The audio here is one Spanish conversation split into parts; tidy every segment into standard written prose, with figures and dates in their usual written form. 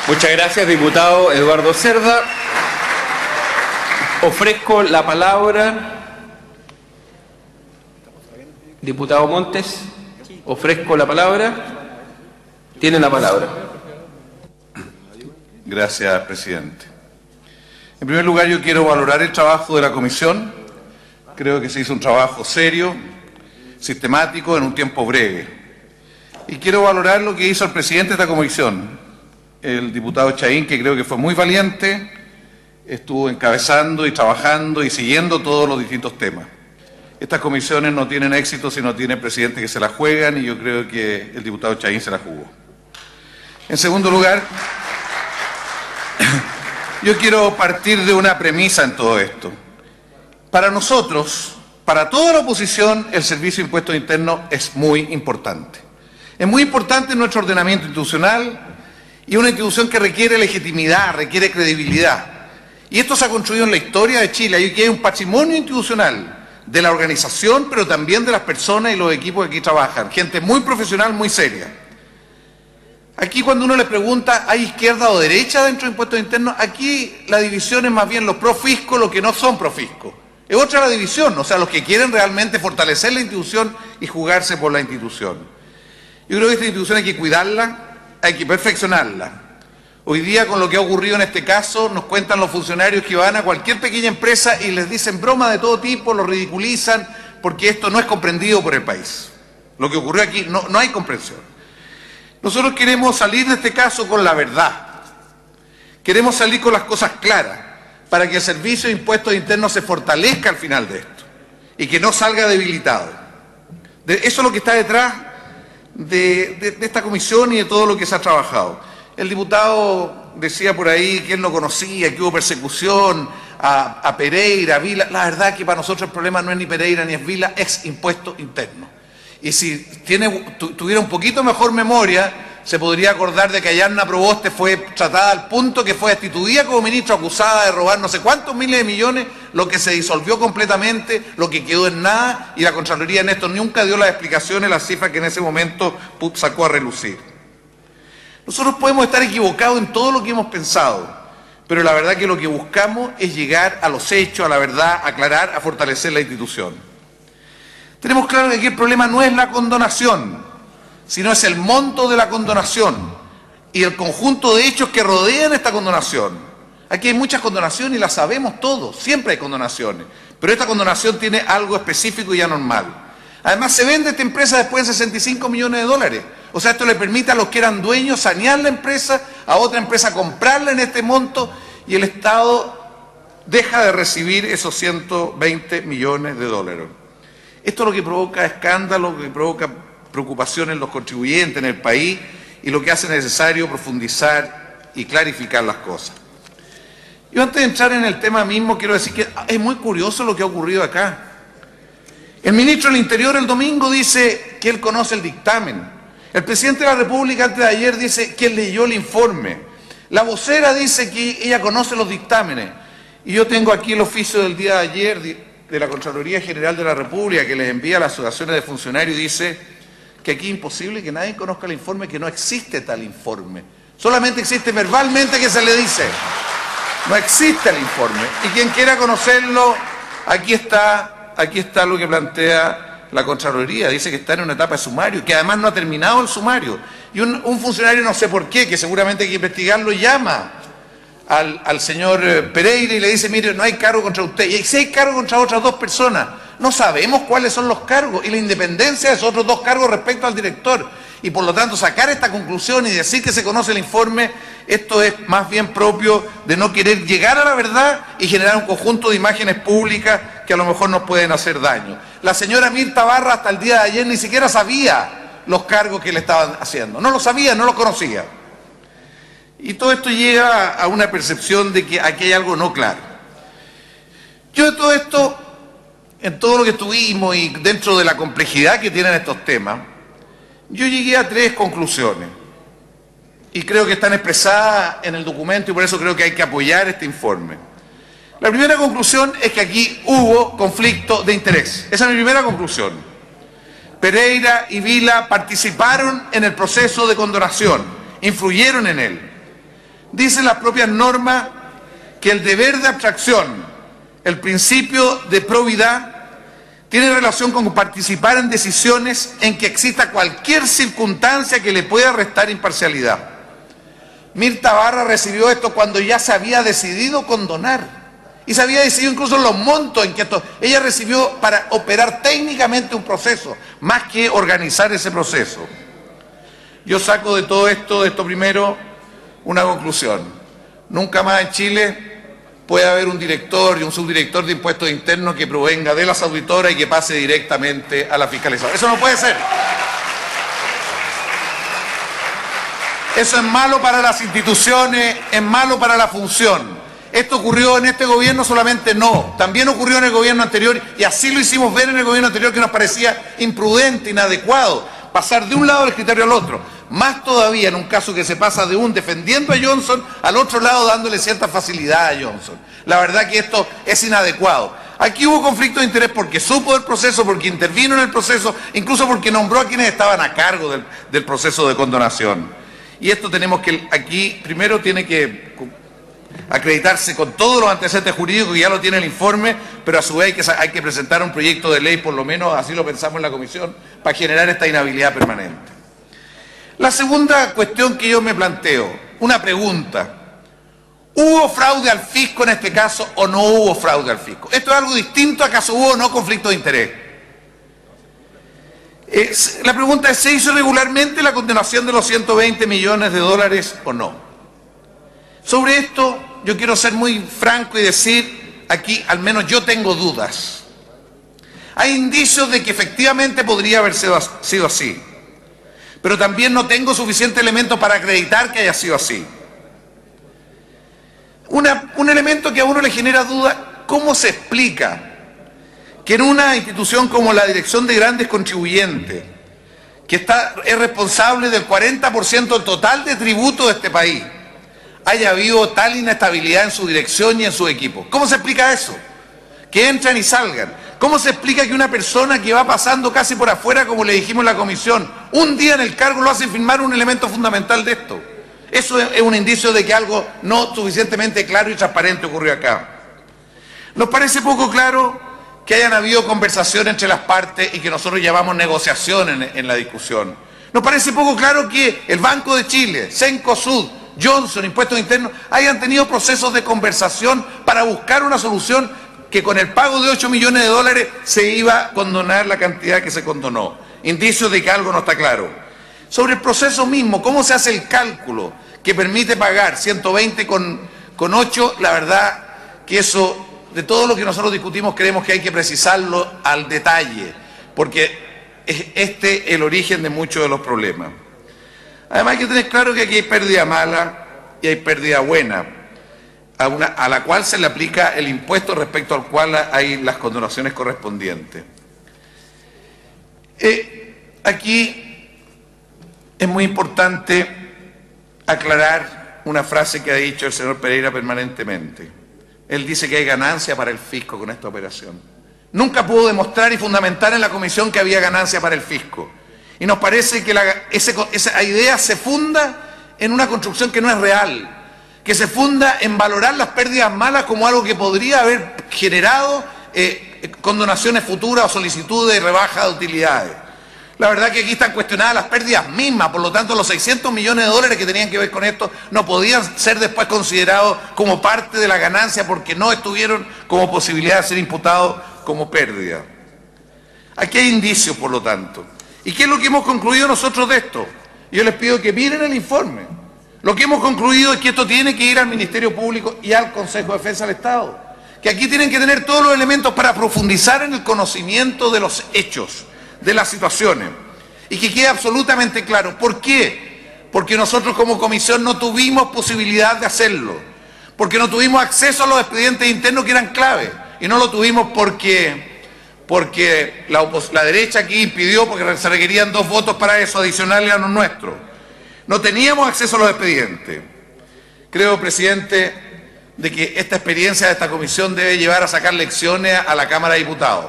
Muchas gracias, diputado Eduardo Cerda. Ofrezco la palabra. Diputado Montes, ofrezco la palabra. Tiene la palabra. Gracias, presidente. En primer lugar, yo quiero valorar el trabajo de la comisión. Creo que se hizo un trabajo serio, sistemático, en un tiempo breve. Y quiero valorar lo que hizo el presidente de esta comisión, el diputado Chahín, que creo que fue muy valiente, estuvo encabezando y trabajando y siguiendo todos los distintos temas. Estas comisiones no tienen éxito si no tienen presidentes que se la juegan, y yo creo que el diputado Chahín se la jugó. En segundo lugar, yo quiero partir de una premisa en todo esto. Para nosotros, para toda la oposición, el Servicio de Impuestos Internos es muy importante. Es muy importante en nuestro ordenamiento institucional y una institución que requiere legitimidad, requiere credibilidad. Y esto se ha construido en la historia de Chile. Aquí hay un patrimonio institucional de la organización, pero también de las personas y los equipos que aquí trabajan. Gente muy profesional, muy seria. Aquí cuando uno le pregunta, ¿hay izquierda o derecha dentro de impuestos internos? Aquí la división es más bien los profiscos, los que no son profiscos. Es otra la división, o sea, los que quieren realmente fortalecer la institución y jugarse por la institución. Yo creo que esta institución hay que cuidarla, hay que perfeccionarla. Hoy día, con lo que ha ocurrido en este caso, nos cuentan los funcionarios que van a cualquier pequeña empresa y les dicen bromas de todo tipo, lo ridiculizan, porque esto no es comprendido por el país. Lo que ocurrió aquí, no hay comprensión. Nosotros queremos salir de este caso con la verdad. Queremos salir con las cosas claras, para que el Servicio de Impuestos Internos se fortalezca al final de esto y que no salga debilitado. Eso es lo que está detrás de esta comisión y de todo lo que se ha trabajado. El diputado decía por ahí que él no conocía, que hubo persecución a Pereira, a Vila. La verdad es que para nosotros el problema no es ni Pereira ni es Vila, es impuestos internos. Y si tuviera un poquito mejor memoria, se podría acordar de que Ayarna Proboste fue tratada al punto que fue destituida como ministro, acusada de robar no sé cuántos miles de millones, lo que se disolvió completamente, lo que quedó en nada, y la Contraloría en esto nunca dio las explicaciones, las cifras que en ese momento sacó a relucir. Nosotros podemos estar equivocados en todo lo que hemos pensado, pero la verdad que lo que buscamos es llegar a los hechos, a la verdad, aclarar, a fortalecer la institución. Tenemos claro que aquí el problema no es la condonación, sino es el monto de la condonación y el conjunto de hechos que rodean esta condonación. Aquí hay muchas condonaciones y las sabemos todos, siempre hay condonaciones, pero esta condonación tiene algo específico y anormal. Además, se vende esta empresa después de 65 millones de dólares. O sea, esto le permite a los que eran dueños sanear la empresa, a otra empresa comprarla en este monto, y el Estado deja de recibir esos 120 millones de dólares. Esto es lo que provoca escándalo, lo que provoca preocupación en los contribuyentes, en el país, y lo que hace necesario profundizar y clarificar las cosas. Yo, antes de entrar en el tema mismo, quiero decir que es muy curioso lo que ha ocurrido acá. El ministro del Interior el domingo dice que él conoce el dictamen. El presidente de la República antes de ayer dice que él leyó el informe. La vocera dice que ella conoce los dictámenes. Y yo tengo aquí el oficio del día de ayer de la Contraloría General de la República, que les envía a las asociaciones de funcionarios, y dice que aquí es imposible que nadie conozca el informe, que no existe tal informe. Solamente existe verbalmente que se le dice. No existe el informe. Y quien quiera conocerlo, aquí está lo que plantea la Contraloría. Dice que está en una etapa de sumario, que además no ha terminado el sumario. Y un funcionario, no sé por qué, que seguramente hay que investigarlo, llama al señor Pereira y le dice: mire, no hay cargo contra usted. Y si hay cargo contra otras dos personas, no sabemos cuáles son los cargos y la independencia de esos otros dos cargos respecto al director. Y por lo tanto, sacar esta conclusión y decir que se conoce el informe, esto es más bien propio de no querer llegar a la verdad y generar un conjunto de imágenes públicas que a lo mejor nos pueden hacer daño. La señora Mirta Barra hasta el día de ayer ni siquiera sabía los cargos que le estaban haciendo. No lo sabía, no lo conocía. Y todo esto llega a una percepción de que aquí hay algo no claro. Yo de todo esto, en todo lo que estuvimos y dentro de la complejidad que tienen estos temas, yo llegué a 3 conclusiones. Y creo que están expresadas en el documento y por eso creo que hay que apoyar este informe. La primera conclusión es que aquí hubo conflicto de interés. Esa es mi primera conclusión. Pereira y Vila participaron en el proceso de condonación, influyeron en él. Dicen las propias normas que el deber de abstracción, el principio de probidad, tiene relación con participar en decisiones en que exista cualquier circunstancia que le pueda restar imparcialidad. Mirta Barra recibió esto cuando ya se había decidido condonar y se había decidido incluso los montos en que ella recibió para operar técnicamente un proceso, más que organizar ese proceso. Yo saco de todo esto, primero, una conclusión. Nunca más en Chile puede haber un director y un subdirector de impuestos internos que provenga de las auditoras y que pase directamente a la fiscalización. Eso no puede ser. Eso es malo para las instituciones, es malo para la función. ¿Esto ocurrió en este gobierno solamente? No. También ocurrió en el gobierno anterior y así lo hicimos ver en el gobierno anterior, que nos parecía imprudente, inadecuado, pasar de un lado del criterio al otro. Más todavía en un caso que se pasa de un defendiendo a Johnson al otro lado dándole cierta facilidad a Johnson. La verdad que esto es inadecuado. Aquí hubo conflicto de interés porque supo del proceso, porque intervino en el proceso, incluso porque nombró a quienes estaban a cargo del proceso de condonación. Y esto tenemos que, aquí primero tiene que acreditarse con todos los antecedentes jurídicos, que ya lo tiene el informe, pero a su vez hay que presentar un proyecto de ley, por lo menos así lo pensamos en la comisión, para generar esta inhabilidad permanente. La segunda cuestión que yo me planteo, una pregunta: ¿hubo fraude al fisco en este caso o no hubo fraude al fisco? ¿Esto es algo distinto? ¿Acaso hubo o no conflicto de interés? La pregunta es: ¿se hizo regularmente la condonación de los 120 millones de dólares o no? Sobre esto yo quiero ser muy franco y decir, aquí al menos yo tengo dudas. Hay indicios de que efectivamente podría haber sido así, pero también no tengo suficiente elemento para acreditar que haya sido así. Un elemento que a uno le genera duda: ¿cómo se explica que en una institución como la Dirección de Grandes Contribuyentes, que es responsable del 40% del total de tributo de este país, haya habido tal inestabilidad en su dirección y en su equipo? ¿Cómo se explica eso? Que entran y salgan. ¿Cómo se explica que una persona que va pasando casi por afuera, como le dijimos en la comisión, un día en el cargo lo hacen firmar un elemento fundamental de esto? Eso es un indicio de que algo no suficientemente claro y transparente ocurrió acá. Nos parece poco claro que hayan habido conversaciones entre las partes y que nosotros llamamos negociación en la discusión. Nos parece poco claro que el Banco de Chile, Cencosud, Johnson, Impuestos Internos, hayan tenido procesos de conversación para buscar una solución que con el pago de 8 millones de dólares se iba a condonar la cantidad que se condonó. Indicios de que algo no está claro. Sobre el proceso mismo, ¿cómo se hace el cálculo que permite pagar 120 con 8? La verdad que eso, de todo lo que nosotros discutimos, creemos que hay que precisarlo al detalle, porque es el origen de muchos de los problemas. Además hay que tener claro que aquí hay pérdida mala y hay pérdida buena, a la cual se le aplica el impuesto respecto al cual hay las condonaciones correspondientes. Aquí es muy importante aclarar una frase que ha dicho el señor Pereira permanentemente. Él dice que hay ganancia para el fisco con esta operación. Nunca pudo demostrar y fundamentar en la comisión que había ganancia para el fisco. Y nos parece que esa idea se funda en una construcción que no es real, que se funda en valorar las pérdidas malas como algo que podría haber generado condonaciones futuras o solicitudes de rebaja de utilidades. La verdad que aquí están cuestionadas las pérdidas mismas, por lo tanto los 600 millones de dólares que tenían que ver con esto no podían ser después considerados como parte de la ganancia porque no estuvieron como posibilidad de ser imputados como pérdida. Aquí hay indicios, por lo tanto. ¿Y qué es lo que hemos concluido nosotros de esto? Yo les pido que miren el informe. Lo que hemos concluido es que esto tiene que ir al Ministerio Público y al Consejo de Defensa del Estado. Que aquí tienen que tener todos los elementos para profundizar en el conocimiento de los hechos, de las situaciones. Y que quede absolutamente claro. ¿Por qué? Porque nosotros como comisión no tuvimos posibilidad de hacerlo. Porque no tuvimos acceso a los expedientes internos que eran clave. Y no lo tuvimos porque la derecha aquí impidió, porque se requerían 2 votos para eso, adicionales a los nuestros. No teníamos acceso a los expedientes. Creo, presidente, de que esta experiencia de esta comisión debe llevar a sacar lecciones a la Cámara de Diputados.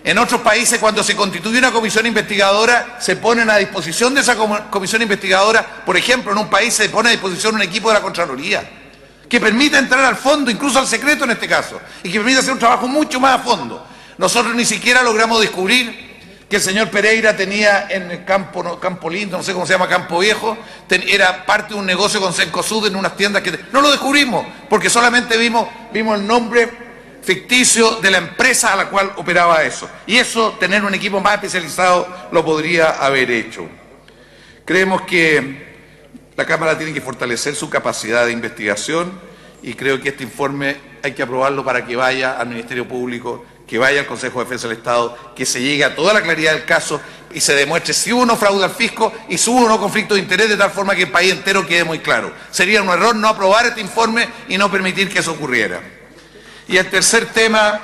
En otros países, cuando se constituye una comisión investigadora, se ponen a disposición de esa comisión investigadora, por ejemplo, en un país se pone a disposición un equipo de la Contraloría, que permita entrar al fondo, incluso al secreto en este caso, y que permita hacer un trabajo mucho más a fondo. Nosotros ni siquiera logramos descubrir que el señor Pereira tenía en el Campo Lindo, no sé cómo se llama, Campo Viejo, era parte de un negocio con Cencosud en unas tiendas que... No lo descubrimos, porque solamente vimos el nombre ficticio de la empresa a la cual operaba eso. Y eso, tener un equipo más especializado, lo podría haber hecho. Creemos que la Cámara tiene que fortalecer su capacidad de investigación y creo que este informe hay que aprobarlo para que vaya al Ministerio Público, que vaya al Consejo de Defensa del Estado, que se llegue a toda la claridad del caso y se demuestre si hubo o no fraude al fisco y si hubo o no conflicto de interés, de tal forma que el país entero quede muy claro. Sería un error no aprobar este informe y no permitir que eso ocurriera. Y el tercer tema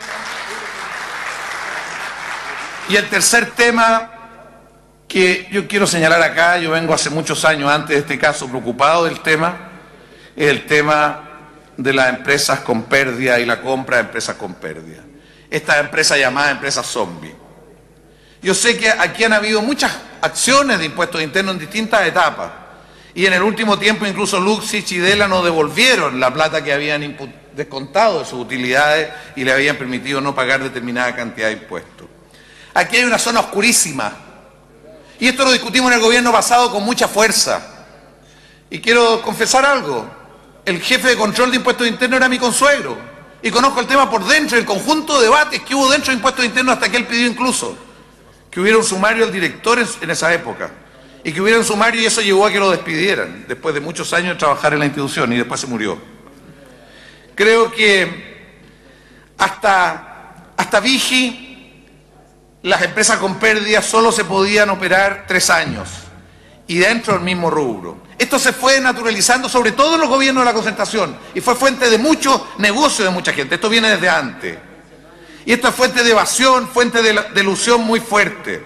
que yo quiero señalar acá, yo vengo hace muchos años antes de este caso preocupado del tema, es el tema de las empresas con pérdida y la compra de empresas con pérdida. Estas empresas llamadas empresas zombie. Yo sé que aquí han habido muchas acciones de impuestos internos en distintas etapas y en el último tiempo incluso Luxich y Dela nos devolvieron la plata que habían descontado de sus utilidades y le habían permitido no pagar determinada cantidad de impuestos. Aquí hay una zona oscurísima y esto lo discutimos en el gobierno pasado con mucha fuerza y quiero confesar algo, el jefe de control de impuestos internos era mi consuegro y conozco el tema por dentro, el conjunto de debates que hubo dentro de impuestos internos hasta que él pidió incluso que hubiera un sumario al director en esa época y que hubiera un sumario y eso llevó a que lo despidieran después de muchos años de trabajar en la institución y después se murió. Creo que hasta Vigi, las empresas con pérdidas solo se podían operar 3 años y dentro del mismo rubro. Esto se fue naturalizando sobre todo en los gobiernos de la concertación y fue fuente de mucho negocio de mucha gente. Esto viene desde antes. Y esto es fuente de evasión, fuente de ilusión muy fuerte.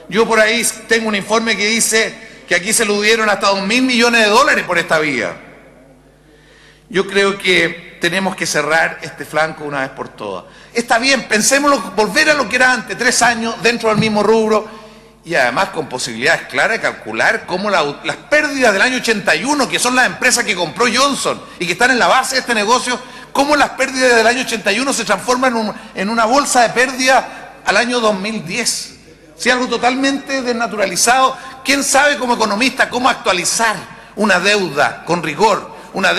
Yo por ahí tengo un informe que dice que aquí se eludieron hasta $2.000 millones por esta vía. Yo creo que tenemos que cerrar este flanco una vez por todas. Está bien, pensémoslo, volver a lo que era antes, 3 años dentro del mismo rubro y además con posibilidades claras de calcular cómo las pérdidas del año 81, que son las empresas que compró Johnson y que están en la base de este negocio, cómo las pérdidas del año 81 se transforman en una bolsa de pérdidas al año 2010. Si algo totalmente desnaturalizado, ¿quién sabe como economista cómo actualizar una deuda con rigor? Una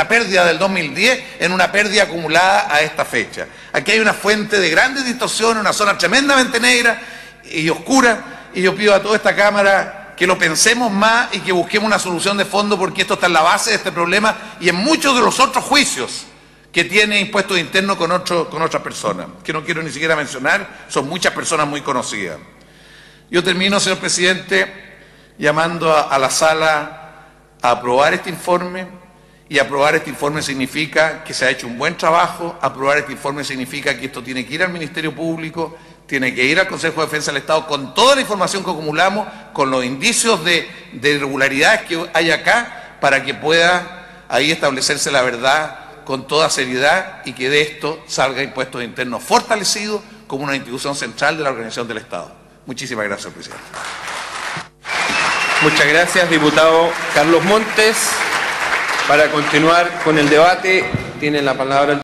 pérdida del 2010 en una pérdida acumulada a esta fecha. Aquí hay una fuente de grandes distorsiones, una zona tremendamente negra y oscura, y yo pido a toda esta Cámara que lo pensemos más y que busquemos una solución de fondo, porque esto está en la base de este problema y en muchos de los otros juicios que tiene impuestos internos con otras personas, que no quiero ni siquiera mencionar, son muchas personas muy conocidas. Yo termino, señor presidente, llamando a la sala a aprobar este informe, y aprobar este informe significa que se ha hecho un buen trabajo, aprobar este informe significa que esto tiene que ir al Ministerio Público, tiene que ir al Consejo de Defensa del Estado con toda la información que acumulamos, con los indicios de irregularidades que hay acá, para que pueda ahí establecerse la verdad con toda seriedad y que de esto salga impuestos internos fortalecido como una institución central de la organización del Estado. Muchísimas gracias, presidente. Muchas gracias, diputado Carlos Montes. Para continuar con el debate, tiene la palabra el